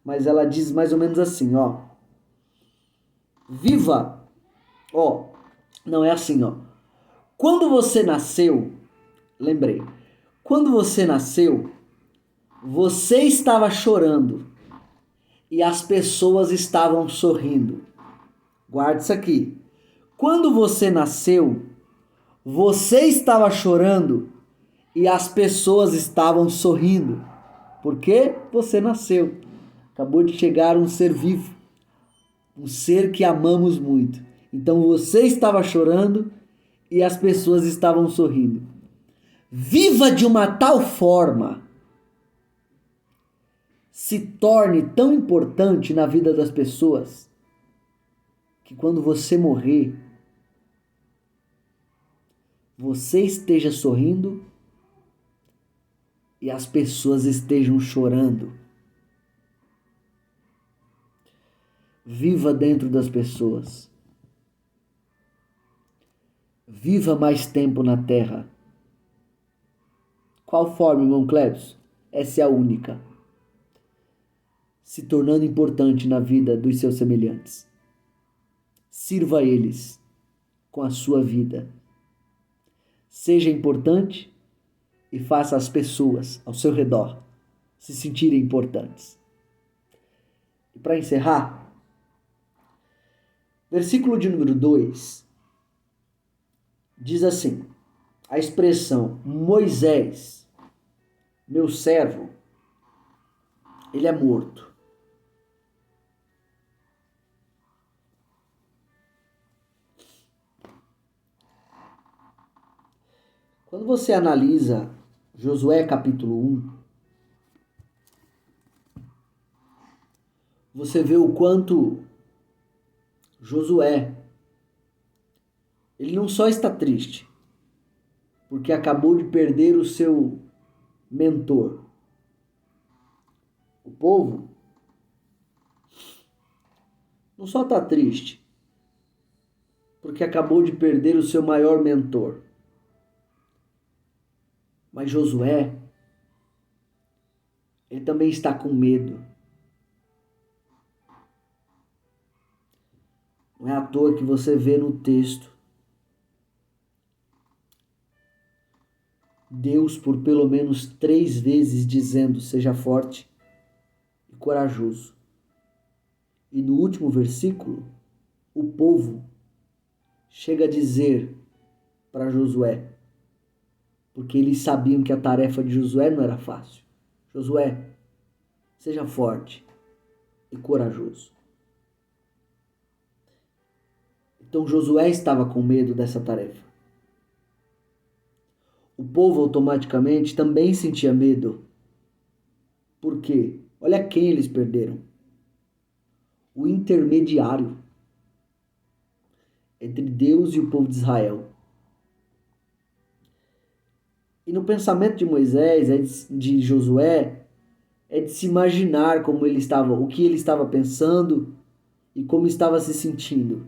Mas ela diz mais ou menos assim, ó. Viva! Ó, não é assim, ó. Quando você nasceu, lembrei. Quando você nasceu, você estava chorando e as pessoas estavam sorrindo. Guarda isso aqui. Quando você nasceu, você estava chorando e as pessoas estavam sorrindo. Porque você nasceu. Acabou de chegar um ser vivo. Um ser que amamos muito. Então você estava chorando e as pessoas estavam sorrindo. Viva de uma tal forma, se torne tão importante na vida das pessoas, que quando você morrer, você esteja sorrindo e as pessoas estejam chorando. Viva dentro das pessoas. Viva mais tempo na terra. Qual forma, irmão Cleves? Essa é a única. Se tornando importante na vida dos seus semelhantes. Sirva a eles com a sua vida. Seja importante e faça as pessoas ao seu redor se sentirem importantes. E para encerrar, versículo de número 2 diz assim, a expressão Moisés, meu servo, ele é morto. Quando você analisa Josué capítulo 1, você vê o quanto Josué, ele não só está triste, porque acabou de perder o seu mentor. O povo não só está triste, porque acabou de perder o seu maior mentor. Mas Josué, ele também está com medo. Não é à toa que você vê no texto Deus por pelo menos 3 vezes dizendo, seja forte e corajoso. E no último versículo, o povo chega a dizer para Josué, porque eles sabiam que a tarefa de Josué não era fácil. Josué, seja forte e corajoso. Então Josué estava com medo dessa tarefa. O povo automaticamente também sentia medo. Por quê? Olha quem eles perderam. O intermediário entre Deus e o povo de Israel. E no pensamento de Moisés, de Josué, é de se imaginar como ele estava, o que ele estava pensando e como estava se sentindo.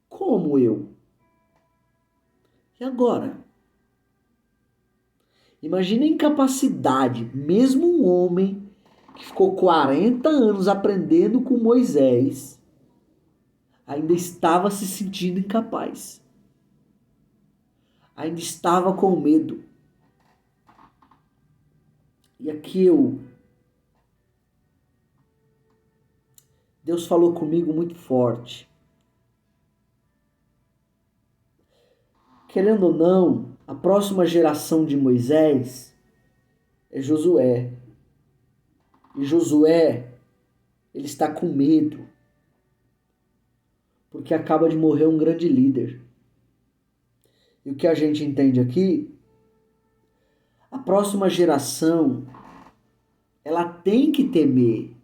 Como eu? E agora? Imagina a incapacidade, mesmo um homem que ficou 40 anos aprendendo com Moisés, ainda estava se sentindo incapaz. Ainda estava com medo. E aqui Deus falou comigo muito forte. Querendo ou não, a próxima geração de Moisés é Josué. E Josué, ele está com medo, porque acaba de morrer um grande líder. E o que a gente entende aqui, a próxima geração, ela tem que temer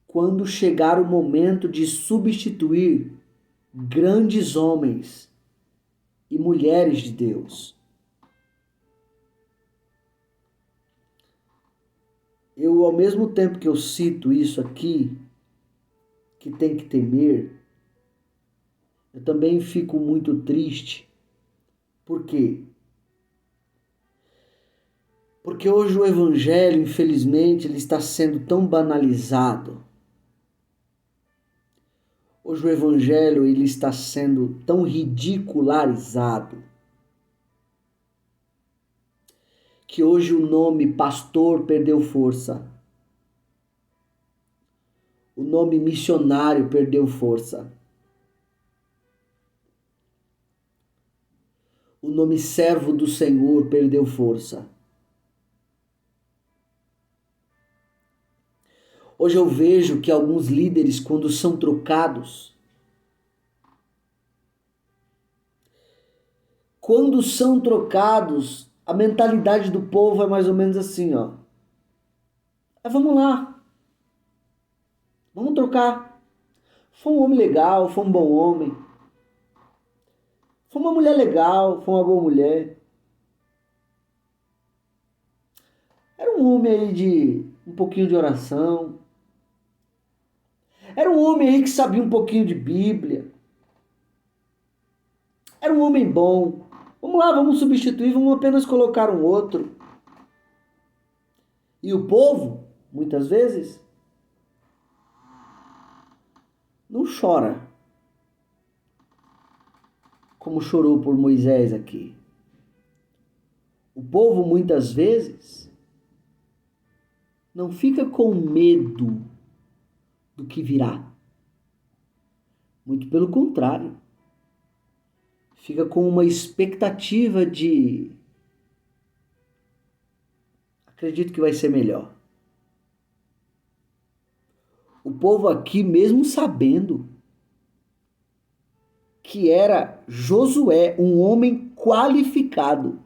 quando chegar o momento de substituir grandes homens e mulheres de Deus. Eu, ao mesmo tempo que eu cito isso aqui, que tem que temer, eu também fico muito triste. Por quê? Porque hoje o evangelho, infelizmente, ele está sendo tão banalizado. Hoje o evangelho, ele está sendo tão ridicularizado, que hoje o nome pastor perdeu força. O nome missionário perdeu força. O nome servo do Senhor perdeu força. Hoje eu vejo que alguns líderes, quando são trocados, a mentalidade do povo é mais ou menos assim, ó. Vamos lá. Vamos trocar. Foi um homem legal, foi um bom homem. Foi uma mulher legal, foi uma boa mulher. Era um homem aí de um pouquinho de oração. Era um homem aí que sabia um pouquinho de Bíblia. Era um homem bom. Vamos lá, vamos substituir, vamos apenas colocar um outro. E o povo, muitas vezes, não chora como chorou por Moisés aqui. O povo, muitas vezes, não fica com medo do que virá. Muito pelo contrário. Fica com uma expectativa de... acredito que vai ser melhor. O povo aqui, mesmo sabendo que era Josué, um homem qualificado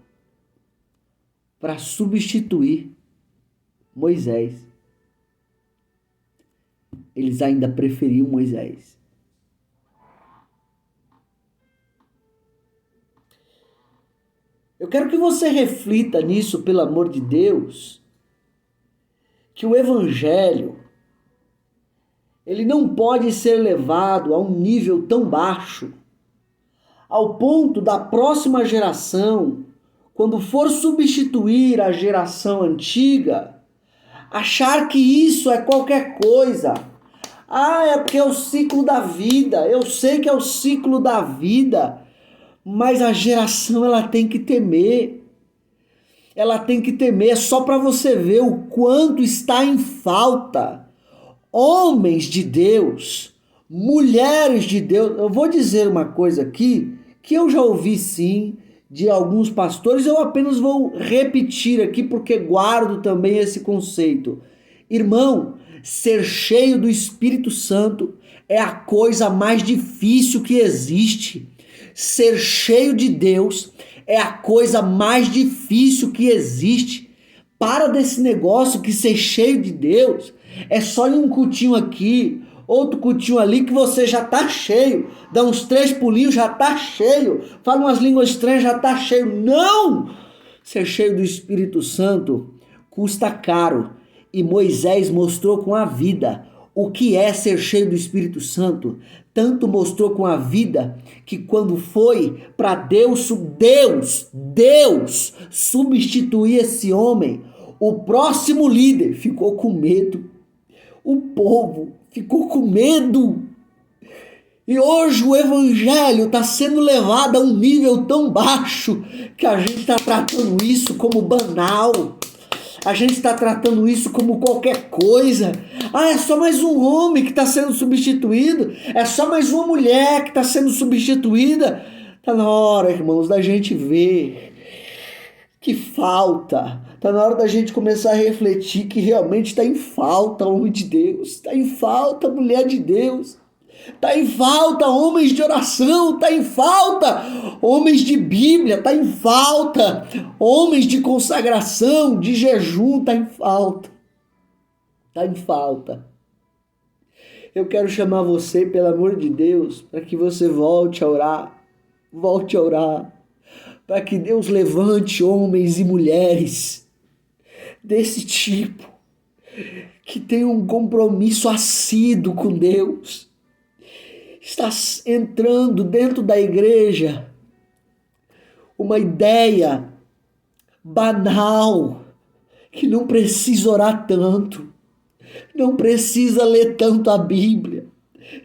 para substituir Moisés, eles ainda preferiam Moisés. Eu quero que você reflita nisso, pelo amor de Deus, que o evangelho, ele não pode ser levado a um nível tão baixo, ao ponto da próxima geração, quando for substituir a geração antiga, achar que isso é qualquer coisa. É porque é o ciclo da vida. Eu sei que é o ciclo da vida, mas a geração, ela tem que temer. Ela tem que temer, só para você ver o quanto está em falta homens de Deus, mulheres de Deus. Eu vou dizer uma coisa aqui que eu já ouvi sim de alguns pastores, eu apenas vou repetir aqui porque guardo também esse conceito. Irmão, ser cheio do Espírito Santo é a coisa mais difícil que existe. Ser cheio de Deus é a coisa mais difícil que existe. Para desse negócio que ser cheio de Deus é só ir um cultinho aqui, outro cultinho ali, que você já tá cheio. Dá uns 3 pulinhos, já tá cheio. Fala umas línguas estranhas, já tá cheio. Não! Ser cheio do Espírito Santo custa caro. E Moisés mostrou com a vida o que é ser cheio do Espírito Santo. Tanto mostrou com a vida que quando foi para Deus substituir esse homem, O próximo líder ficou com medo. O povo ficou com medo. E hoje o evangelho está sendo levado a um nível tão baixo que a gente está tratando isso como banal. A gente está tratando isso como qualquer coisa. Ah, é só mais um homem que está sendo substituído. É só mais uma mulher que está sendo substituída. Está na hora, irmãos, da gente ver que falta. Está na hora da gente começar a refletir que realmente está em falta homem de Deus. Está em falta mulher de Deus. Está em falta homens de oração, está em falta homens de Bíblia, está em falta homens de consagração, de jejum, está em falta. Está em falta. Eu quero chamar você, pelo amor de Deus, para que você volte a orar, para que Deus levante homens e mulheres desse tipo, que tenham um compromisso assíduo com Deus. Está entrando dentro da igreja uma ideia banal, que não precisa orar tanto, não precisa ler tanto a Bíblia,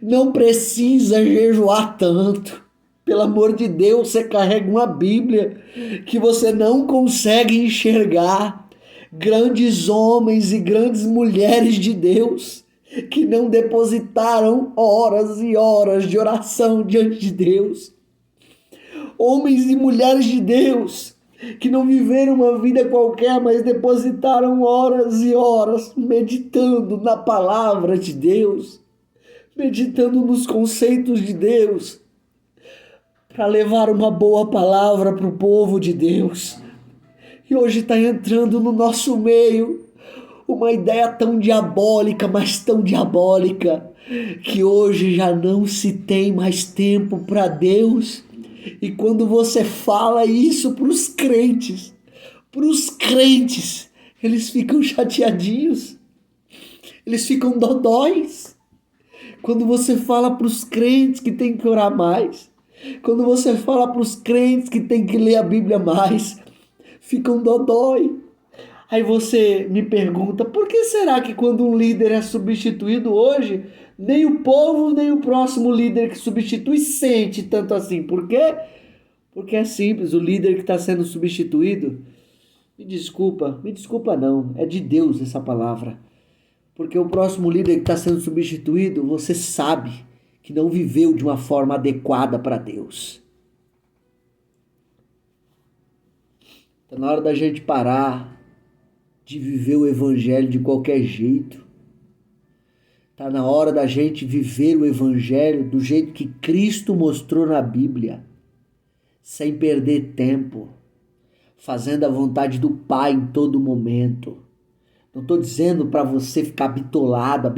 não precisa jejuar tanto. Pelo amor de Deus, você carrega uma Bíblia que você não consegue enxergar grandes homens e grandes mulheres de Deus que não depositaram horas e horas de oração diante de Deus. Homens e mulheres de Deus que não viveram uma vida qualquer, mas depositaram horas e horas meditando na palavra de Deus, meditando nos conceitos de Deus, para levar uma boa palavra para o povo de Deus. E hoje está entrando no nosso meio uma ideia tão diabólica, mas tão diabólica, que hoje já não se tem mais tempo para Deus. E quando você fala isso para os crentes, eles ficam chateadinhos, eles ficam dodóis. Quando você fala para os crentes que tem que orar mais, quando você fala para os crentes que tem que ler a Bíblia mais, ficam dodói. Aí você me pergunta, por que será que quando um líder é substituído hoje, nem o povo, nem o próximo líder que substitui sente tanto assim? Por quê? Porque é simples, o líder que está sendo substituído, me desculpa não, é de Deus essa palavra. Porque o próximo líder que está sendo substituído, você sabe que não viveu de uma forma adequada para Deus. Está na hora da gente parar de viver o evangelho de qualquer jeito. Está na hora da gente viver o evangelho do jeito que Cristo mostrou na Bíblia, sem perder tempo, fazendo a vontade do Pai em todo momento. Não estou dizendo para você ficar bitolada,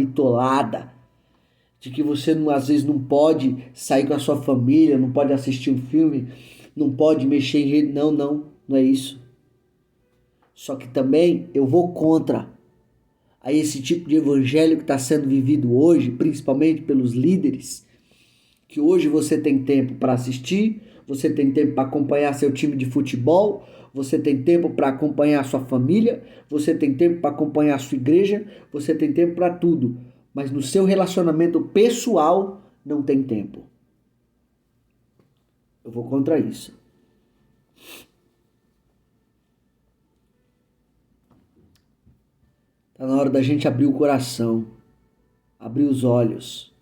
de que você às vezes não pode sair com a sua família, não pode assistir um filme, não pode mexer em rede. Não é isso. Só que também eu vou contra a esse tipo de evangelho que está sendo vivido hoje, principalmente pelos líderes, que hoje você tem tempo para assistir, você tem tempo para acompanhar seu time de futebol, você tem tempo para acompanhar sua família, você tem tempo para acompanhar sua igreja, você tem tempo para tudo, mas no seu relacionamento pessoal não tem tempo. Eu vou contra isso. Está na hora da gente abrir o coração, abrir os olhos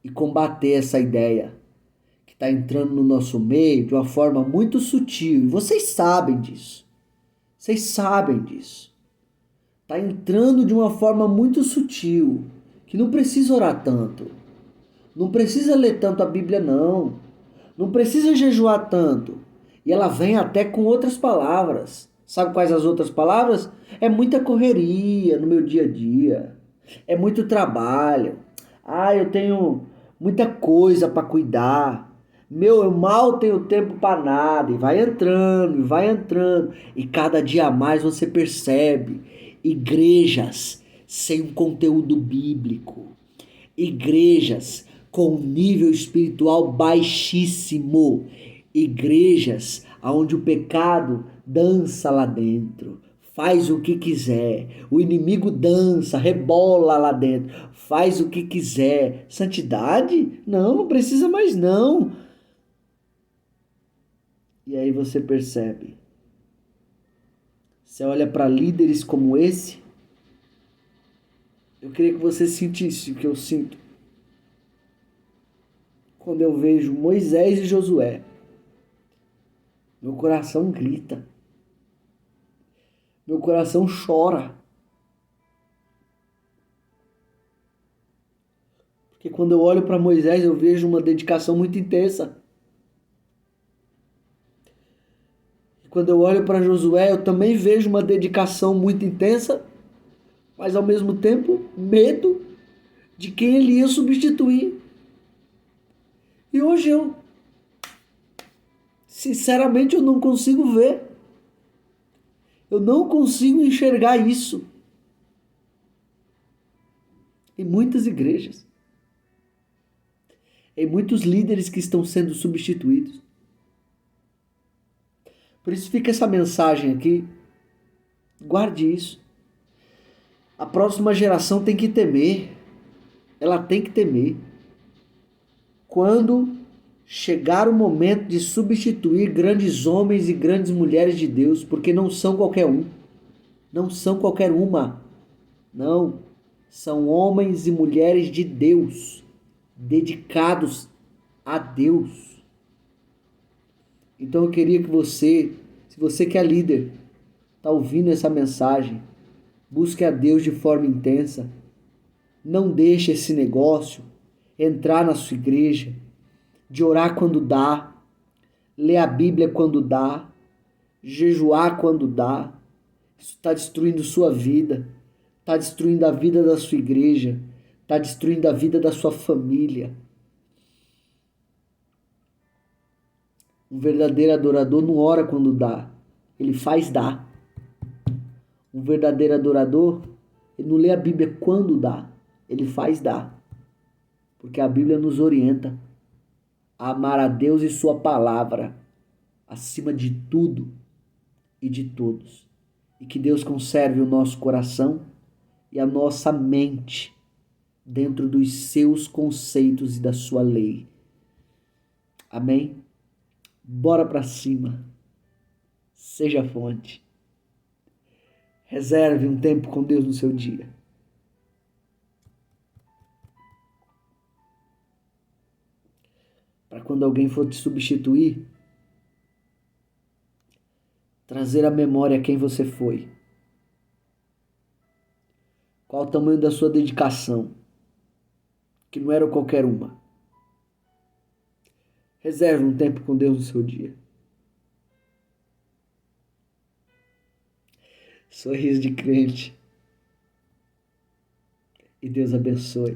e combater essa ideia que está entrando no nosso meio de uma forma muito sutil. E vocês sabem disso. Está entrando de uma forma muito sutil, que não precisa orar tanto. Não precisa ler tanto a Bíblia, não. Não precisa jejuar tanto. E ela vem até com outras palavras. Sabe quais as outras palavras? É muita correria no meu dia a dia. É muito trabalho. Eu tenho muita coisa para cuidar. Eu mal tenho tempo para nada. E vai entrando. E cada dia mais você percebe igrejas sem um conteúdo bíblico. Igrejas com um nível espiritual baixíssimo. Igrejas onde o pecado dança lá dentro, faz o que quiser. O inimigo dança, rebola lá dentro, faz o que quiser. Santidade? Não, não precisa mais não. E aí você percebe. Você olha para líderes como esse. Eu queria que você sentisse o que eu sinto quando eu vejo Moisés e Josué. Meu coração grita. Meu coração chora. Porque quando eu olho para Moisés, eu vejo uma dedicação muito intensa. E quando eu olho para Josué, eu também vejo uma dedicação muito intensa, mas ao mesmo tempo, medo de quem ele ia substituir. E hoje sinceramente, eu não consigo ver. Eu não consigo enxergar isso em muitas igrejas, em muitos líderes que estão sendo substituídos. Por isso fica essa mensagem aqui. Guarde isso. A próxima geração tem que temer. Ela tem que temer. Quando chegar o momento de substituir grandes homens e grandes mulheres de Deus, porque não são qualquer um, não são qualquer uma, não, são homens e mulheres de Deus, dedicados a Deus. Então eu queria que você, se você que é líder, está ouvindo essa mensagem, busque a Deus de forma intensa. Não deixe esse negócio entrar na sua igreja, de orar quando dá, ler a Bíblia quando dá, jejuar quando dá. Isso está destruindo sua vida, está destruindo a vida da sua igreja, está destruindo a vida da sua família. Um verdadeiro adorador não ora quando dá, ele faz dar. Um verdadeiro adorador, ele não lê a Bíblia quando dá, ele faz dar. Porque a Bíblia nos orienta a amar a Deus e sua palavra acima de tudo e de todos. E que Deus conserve o nosso coração e a nossa mente dentro dos seus conceitos e da sua lei. Amém? Bora para cima. Seja fonte. Reserve um tempo com Deus no seu dia. Para quando alguém for te substituir, trazer à memória quem você foi. Qual o tamanho da sua dedicação, que não era qualquer uma. Reserve um tempo com Deus no seu dia. Sorriso de crente. E Deus abençoe.